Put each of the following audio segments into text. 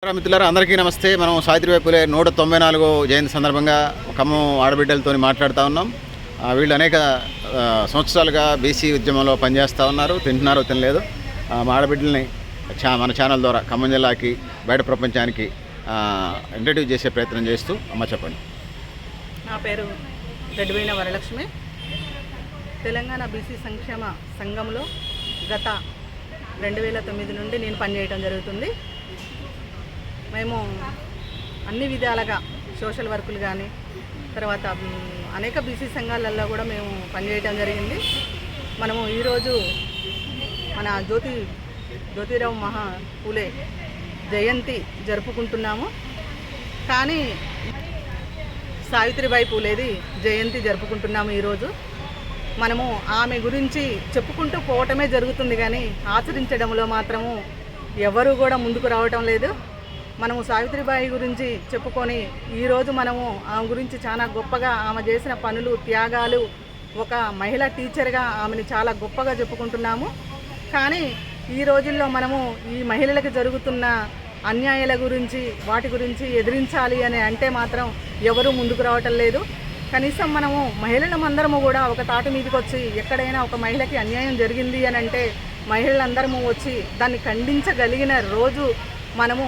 మిత్రులారా అందరికీ నమస్తే. మనం సావిత్రిబాయి పూలే 194వ జయంతి సందర్భంగా ఖమ్మం ఆడబిడ్డలతో మాట్లాడుతూ ఉన్నాం. వీళ్ళు అనేక సంవత్సరాలుగా బీసీ ఉద్యమంలో పనిచేస్తూ ఉన్నారు. తింటున్నారో తినలేదు. మా ఆడబిడ్డల్ని మన ఛానల్ ద్వారా ఖమ్మం జిల్లాకి బయట ప్రపంచానికి ఇంట్రడ్యూస్ చేసే ప్రయత్నం చేస్తూ అమ్మ చెప్పండి. నా పేరు రెడ్డిపోయిన వరలక్ష్మి. తెలంగాణ బీసీ సంక్షేమ సంఘంలో గత 2009 నుండి నేను పనిచేయడం జరుగుతుంది. మేము అన్ని విధాలుగా సోషల్ వర్కులు కానీ తర్వాత అనేక బీసీ సంఘాలలో కూడా మేము పనిచేయడం జరిగింది. మనము ఈరోజు మన జ్యోతిరావు మహా పూలే జయంతి జరుపుకుంటున్నాము. కానీ సావిత్రిబాయి పూలేది జయంతి జరుపుకుంటున్నాము. ఈరోజు మనము ఆమె గురించి చెప్పుకుంటూ పోవటమే జరుగుతుంది, కానీ ఆచరించడంలో మాత్రము ఎవరు కూడా ముందుకు రావటం లేదు. మనము సావిత్రిబాయి గురించి చెప్పుకొని ఈరోజు మనము ఆమె గురించి చాలా గొప్పగా ఆమె చేసిన పనులు త్యాగాలు ఒక మహిళా టీచర్గా ఆమెను చాలా గొప్పగా చెప్పుకుంటున్నాము. కానీ ఈ రోజుల్లో మనము ఈ మహిళలకు జరుగుతున్న అన్యాయాల గురించి వాటి గురించి ఎదిరించాలి అని అంటే మాత్రం ఎవరూ ముందుకు రావటం లేదు. కనీసం మనము మహిళలందరము కూడా ఒక తాటి మీదకి వచ్చి ఎక్కడైనా ఒక మహిళకి అన్యాయం జరిగింది అని అంటే మహిళలందరము వచ్చి దాన్ని ఖండించగలిగిన రోజు మనము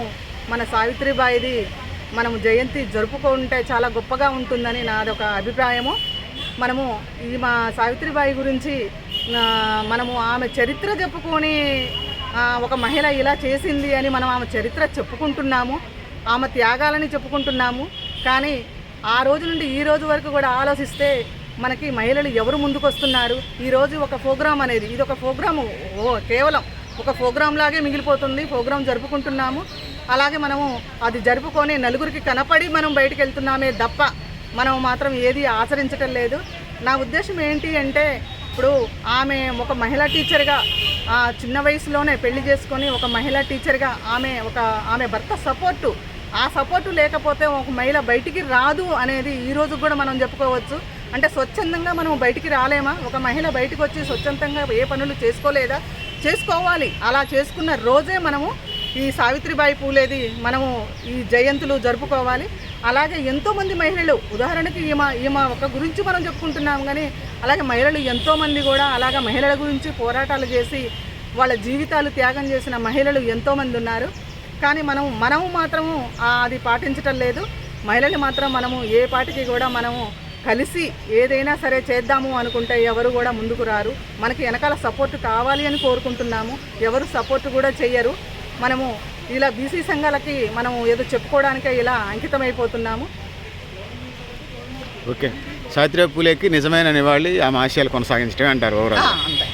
మన సావిత్రిబాయిది మనము జయంతి జరుపుకుంటే చాలా గొప్పగా ఉంటుందని నాదొక అభిప్రాయము. మనము ఈ మా సావిత్రిబాయి గురించి మనము ఆమె చరిత్ర చెప్పుకొని ఒక మహిళ ఇలా చేసింది అని మనం ఆమె చరిత్ర చెప్పుకుంటున్నాము, ఆమె త్యాగాలని చెప్పుకుంటున్నాము. కానీ ఆ రోజు నుండి ఈ రోజు వరకు కూడా ఆలోచిస్తే మనకి మహిళలు ఎవరు ముందుకు వస్తున్నారు? ఈరోజు ఒక ప్రోగ్రాం అనేది ఇది ఒక ప్రోగ్రాము కేవలం ఒక ప్రోగ్రాం లాగే మిగిలిపోతుంది. ప్రోగ్రాం జరుపుకుంటున్నాము, అలాగే మనము అది జరుపుకొని నలుగురికి కనపడి మనం బయటకు వెళ్తున్నామే తప్ప మనం మాత్రం ఏది ఆచరించటం లేదు. నా ఉద్దేశం ఏంటి అంటే ఇప్పుడు ఆమె ఒక మహిళా టీచర్గా చిన్న వయసులోనే పెళ్లి చేసుకొని ఒక మహిళా టీచర్గా ఆమె భర్త సపోర్టు ఆ సపోర్టు లేకపోతే ఒక మహిళ బయటికి రాదు అనేది ఈరోజు కూడా మనం చెప్పుకోవచ్చు. అంటే స్వచ్ఛందంగా మనం బయటికి రాలేమా? ఒక మహిళ బయటకు వచ్చి స్వచ్ఛందంగా ఏ పనులు చేసుకోలేదా? చేసుకోవాలి. అలా చేసుకున్న రోజే మనము ఈ సావిత్రిబాయి పూలేది మనము ఈ జయంతులు జరుపుకోవాలి. అలాగే ఎంతోమంది మహిళలు ఉదాహరణకి ఈమె ఒక గురించి మనం చెప్పుకుంటున్నాం, కానీ అలాగే మహిళలు ఎంతోమంది కూడా అలాగే మహిళల గురించి పోరాటాలు చేసి వాళ్ళ జీవితాలు త్యాగం చేసిన మహిళలు ఎంతోమంది ఉన్నారు. కానీ మనము మాత్రము అది పాటించటం లేదు. మహిళలు మాత్రం మనము ఏ పాటికి కూడా మనము కలిసి ఏదైనా సరే చేద్దాము అనుకుంటే ఎవరు కూడా ముందుకు రారు. మనకి వెనకాల సపోర్ట్ కావాలి అని కోరుకుంటున్నాము, ఎవరు సపోర్ట్ కూడా చెయ్యరు. మనము ఇలా బీసీ సంఘాలకి మనము ఏదో చెప్పుకోవడానికే ఇలా అంకితమైపోతున్నాము. ఓకే, సావిత్రిబాయి పూలేకి నిజమైన నివాళి ఆమె ఆశయాలు కొనసాగించడమే అంటారు ఓవరాల్. అంతే.